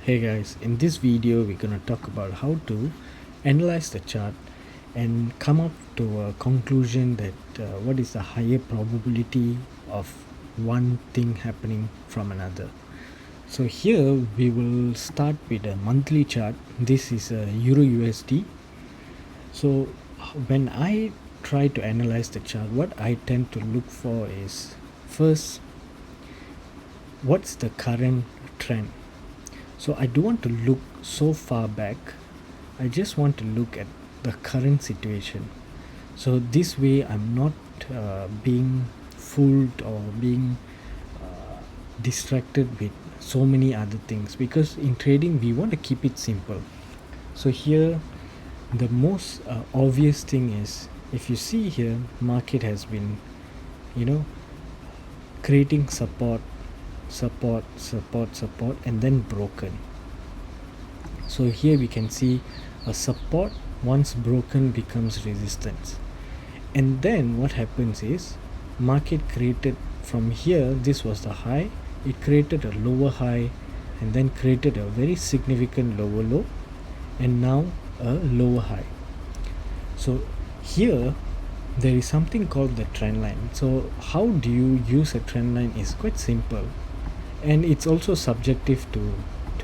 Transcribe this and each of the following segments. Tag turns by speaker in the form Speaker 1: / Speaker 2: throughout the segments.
Speaker 1: Hey guys, in this video we're gonna talk about how to analyze the chart and come up to a conclusion that what is the higher probability of one thing happening from another. So here we will start with a monthly chart. This is a Euro USD. So when I try to analyze the chart, what I tend to look for is first, what's the current trend? So I don't want to look so far back. I just want to look at the current situation. So this way I'm not being fooled or being distracted with so many other things, because in trading we want to keep it simple. So here the most obvious thing is, if you see here, market has been creating support, and then broken. So here we can see a support once broken becomes resistance, and then what happens is market created from here, this was the high, it created a lower high and then created a very significant lower low and now a lower high. So here there is something called the trend line. So how do you use a trend line is quite simple, and it's also subjective to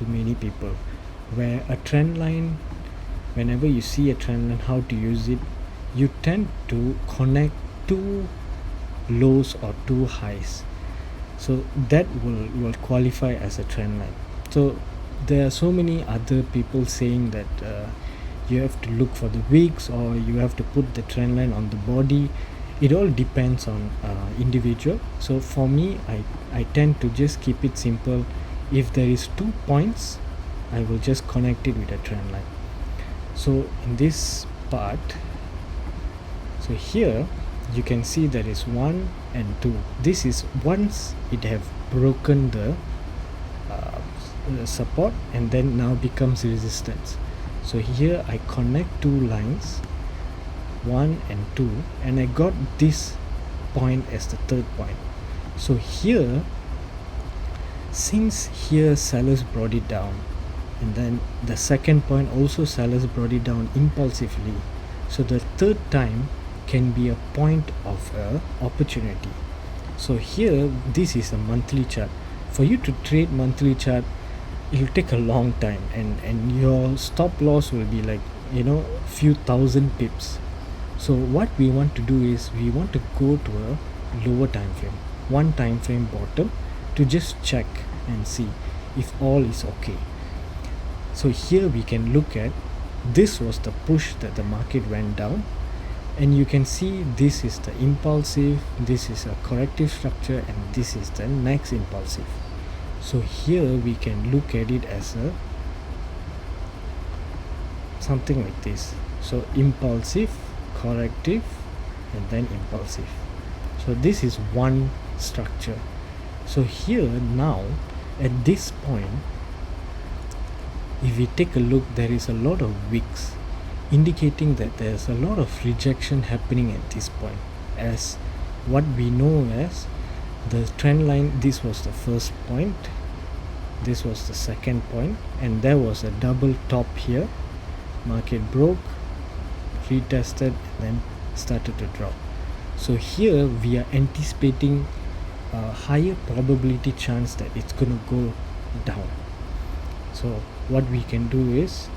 Speaker 1: many people, where a trend line, whenever you see a trend line, how to use it, you tend to connect two lows or two highs, so that will qualify as a trend line. So there are so many other people saying that you have to look for the wicks, or you have to put the trend line on the body. It all depends on individual. So for me, I tend to just keep it simple. If there is 2 points, I will just connect it with a trend line. So in this part, so here you can see there is 1 and 2. This is once it have broken the support and then now becomes resistance. So here I connect two lines, 1 and 2, and I got this point as the third point. So here, since here sellers brought it down, and then the second point also sellers brought it down impulsively, so the third time can be a point of opportunity. So here this is a monthly chart. For you to trade monthly chart, it will take a long time, and your stop loss will be like few thousand pips. So what we want to do is we want to go to a lower time frame, one time frame bottom, to just check and see if all is okay. So here we can look at, this was the push that the market went down, and you can see this is the impulsive, this is a corrective structure, and this is the next impulsive. So here we can look at it as a something like this. So impulsive, corrective, and then impulsive. So this is one structure. So here now at this point, if we take a look, there is a lot of wicks indicating that there's a lot of rejection happening at this point, as what we know as the trend line. This was the first point, this was the second point, and there was a double top here. Market broke, retested, and then started to drop. So here we are anticipating a higher probability chance that it's going to go down. So what we can do is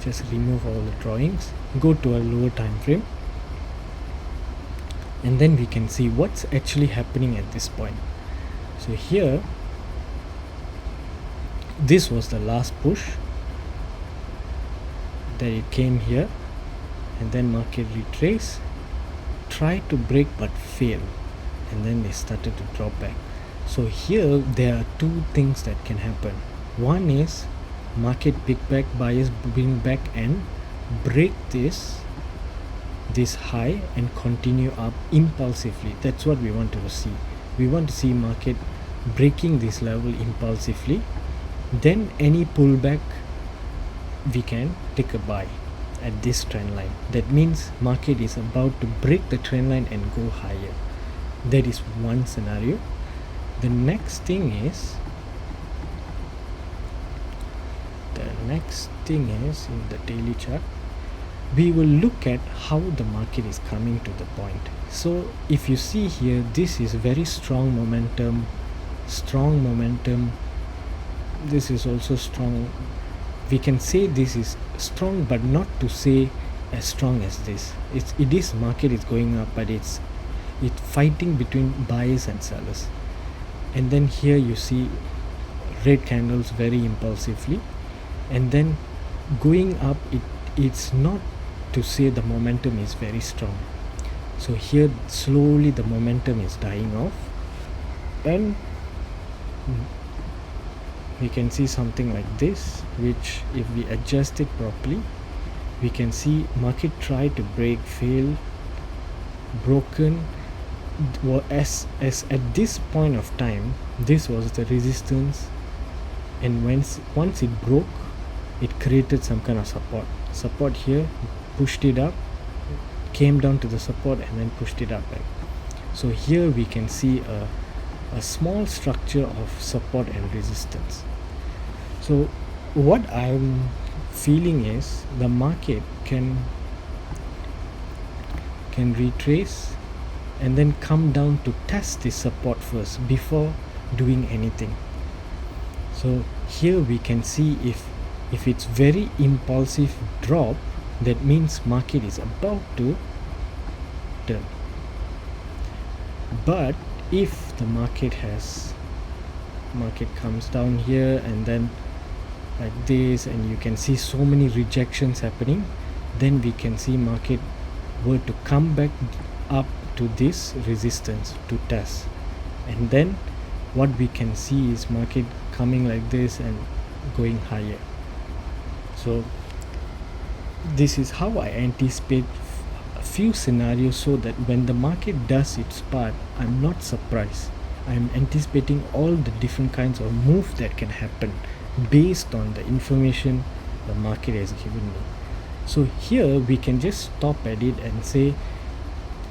Speaker 1: just remove all the drawings, go to a lower time frame, and then we can see what's actually happening at this point. So here, this was the last push that it came here, and then market retrace, tried to break but failed, and then they started to drop back. So here there are two things that can happen. One is market pick back, buyers bring back and break this high and continue up impulsively. That's what we want to see. We want to see market breaking this level impulsively, then any pullback we can take a buy at this trend line. That means market is about to break the trend line and go higher. That is one scenario. The next thing is, next thing is, in the daily chart, we will look at how the market is coming to the point. So if you see here, this is very strong momentum, this is also strong. We can say this is strong, but not to say as strong as this. It is market is going up, but it's fighting between buyers and sellers. And then here you see red candles very impulsively, and then going up. It's not to say the momentum is very strong. So here slowly the momentum is dying off, and we can see something like this, which if we adjust it properly, we can see market try to break, fail, broken. As at this point of time, this was the resistance, and once it broke, it created some kind of support here, pushed it up, came down to the support, and then pushed it up back. So here we can see a small structure of support and resistance. So what I'm feeling is the market can retrace and then come down to test this support first before doing anything. So here we can see if it's very impulsive drop, that means market is about to turn. But if the market comes down here and then like this, and you can see so many rejections happening, then we can see market were to come back up to this resistance to test, and then what we can see is market coming like this and going higher. So this is how I anticipate a few scenarios, so that when the market does its part, I'm not surprised. I'm anticipating all the different kinds of moves that can happen based on the information the market has given me. So here we can just stop at it and say,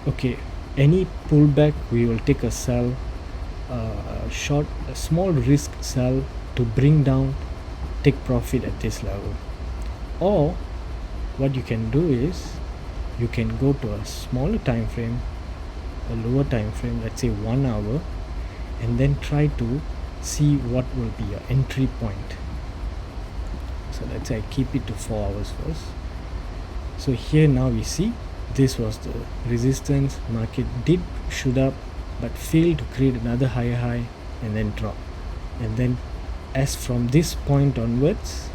Speaker 1: okay, any pullback we will take a sell, a small risk sell to bring down, take profit at this level. Or what you can do is you can go to a smaller time frame, a lower time frame, let's say 1 hour, and then try to see what will be your entry point. So let's say I keep it to 4 hours first. So here now we see this was the resistance. Market did shoot up but failed to create another higher high and then drop. And then as from this point onwards,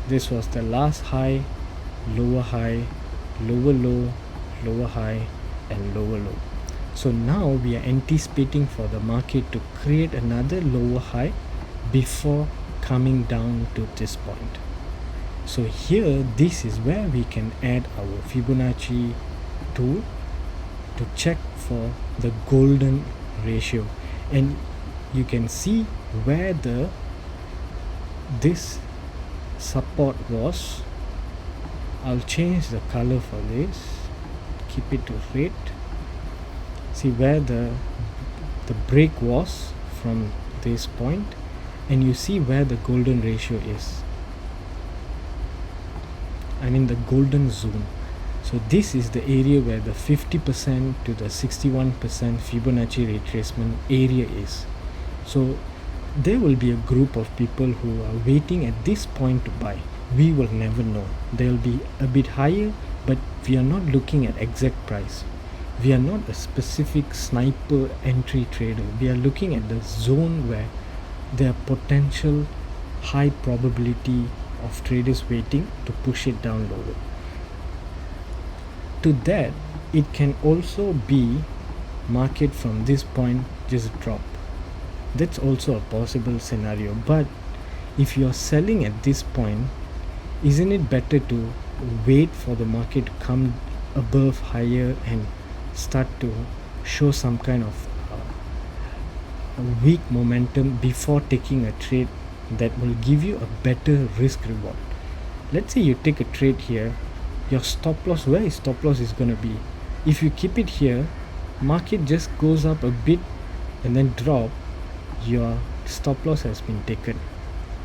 Speaker 1: this was the last high, lower low, lower high, and lower low. So now we are anticipating for the market to create another lower high before coming down to this point. So here, this is where we can add our Fibonacci tool to check for the golden ratio, and you can see where this support was. I'll change the color for this, keep it to red. See where the break was from this point, and you see where the golden ratio is. I mean the golden zone. So this is the area where the 50% to the 61% Fibonacci retracement area is. So there will be a group of people who are waiting at this point to buy. We will never know. They'll be a bit higher, but we are not looking at exact price. We are not a specific sniper entry trader. We are looking at the zone where there are potential high probability of traders waiting to push it down lower. To that, it can also be market from this point just drop. That's also a possible scenario. But if you are selling at this point, isn't it better to wait for the market to come above higher and start to show some kind of weak momentum before taking a trade that will give you a better risk reward? Let's say you take a trade here, your stop loss, where is stop loss is going to be? If you keep it here, market just goes up a bit and then drop, your stop loss has been taken.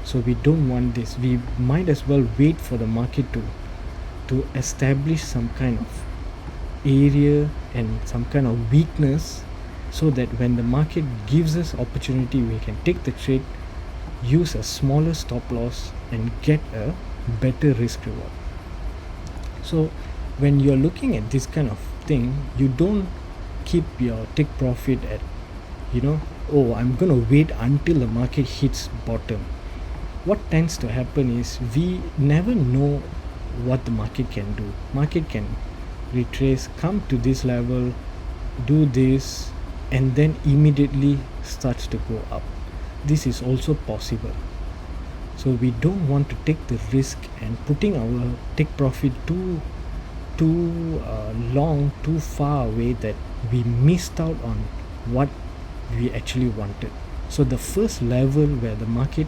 Speaker 1: So we don't want this. We might as well wait for the market to establish some kind of area and some kind of weakness, so that when the market gives us opportunity, we can take the trade, use a smaller stop loss, and get a better risk reward. So when you're looking at this kind of thing, you don't keep your take profit at, oh, I'm gonna wait until the market hits bottom. What tends to happen is we never know what the market can do. Market can retrace, come to this level, do this, and then immediately starts to go up. This is also possible. So we don't want to take the risk and putting our take profit too long, too far away, that we missed out on what we actually wanted. So the first level where the market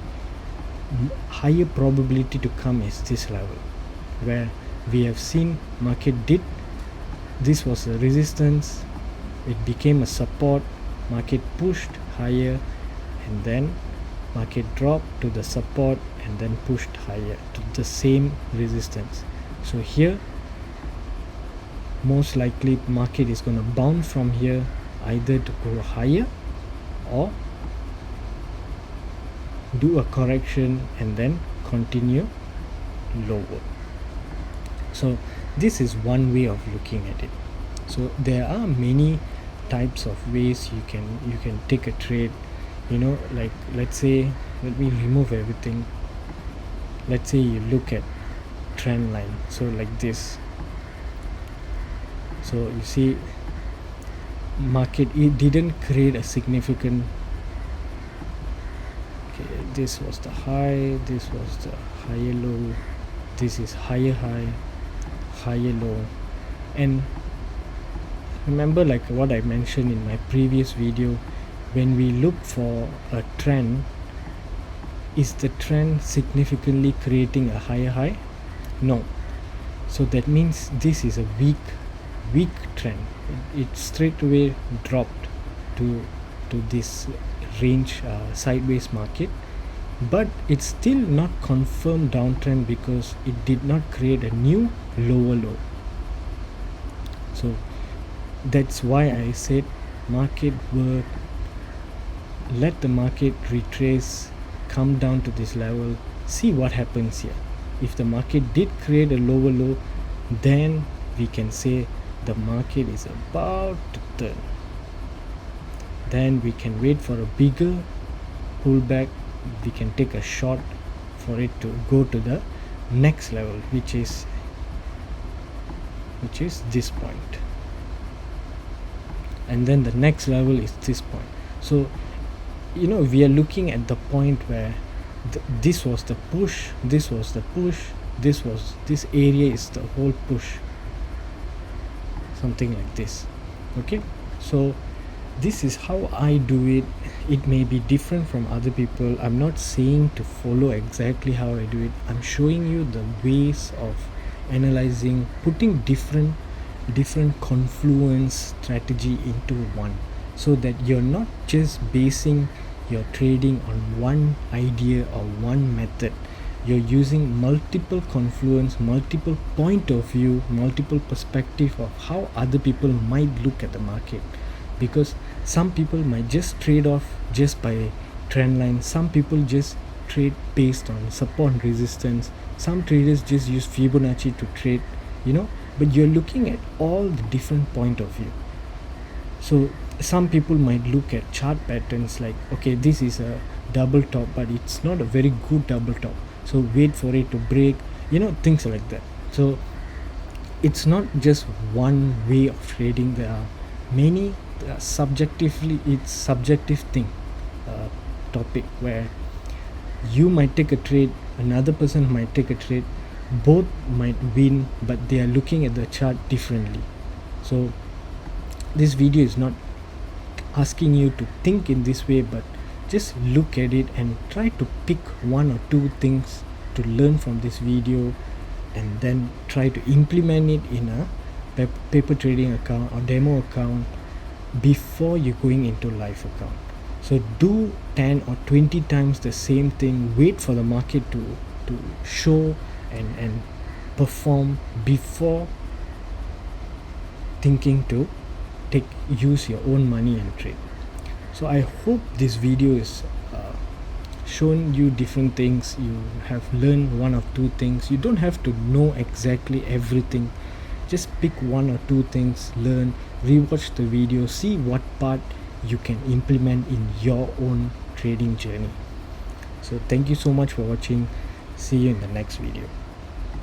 Speaker 1: higher probability to come is this level, where we have seen market did, this was a resistance, it became a support, market pushed higher, and then market dropped to the support and then pushed higher to the same resistance. So here most likely market is going to bounce from here, either to go higher or do a correction and then continue lower. So this is one way of looking at it. So there are many types of ways you can take a trade. Like, let's say, let me remove everything. Let's say you look at trend line, so like this. So you see market, it didn't create a significant, this was the high, this was the higher low, this is higher high, higher low. And remember, like what I mentioned in my previous video, when we look for a trend, is the trend significantly creating a higher high? No. So that means this is a weak trend. It straight away dropped to this range, sideways market, but it's still not confirmed downtrend because it did not create a new lower low. So that's why I said market work, let the market retrace, come down to this level, see what happens here. If the market did create a lower low, then we can say the market is about to turn. Then we can wait for a bigger pullback. We can take a short for it to go to the next level, which is this point, and then the next level is this point. So we are looking at the point where this was the push, this was the push, this area is the whole push, something like this. Okay, so this is how I do it. It may be different from other people. I'm not saying to follow exactly how I do it. I'm showing you the ways of analyzing, putting different confluence strategy into one, so that you're not just basing your trading on one idea or one method. You're using multiple confluence, multiple point of view, multiple perspective of how other people might look at the market. Because some people might just trade off just by trend line, some people just trade based on support and resistance, some traders just use Fibonacci to trade, but you're looking at all the different point of view. So some people might look at chart patterns like, okay, this is a double top, but it's not a very good double top, so wait for it to break, things like that. So it's not just one way of trading. There are many subjectively, it's subjective thing, topic, where you might take a trade, another person might take a trade, both might win, but they are looking at the chart differently. So this video is not asking you to think in this way, but just look at it and try to pick one or two things to learn from this video, and then try to implement it in a paper trading account or demo account before you're going into live account. So do 10 or 20 times the same thing. Wait for the market to show and perform before thinking to use your own money and trade. So I hope this video is shown you different things. You have learned one or two things. You don't have to know exactly everything. Just pick one or two things, learn, rewatch the video, see what part you can implement in your own trading journey. So thank you so much for watching. See you in the next video.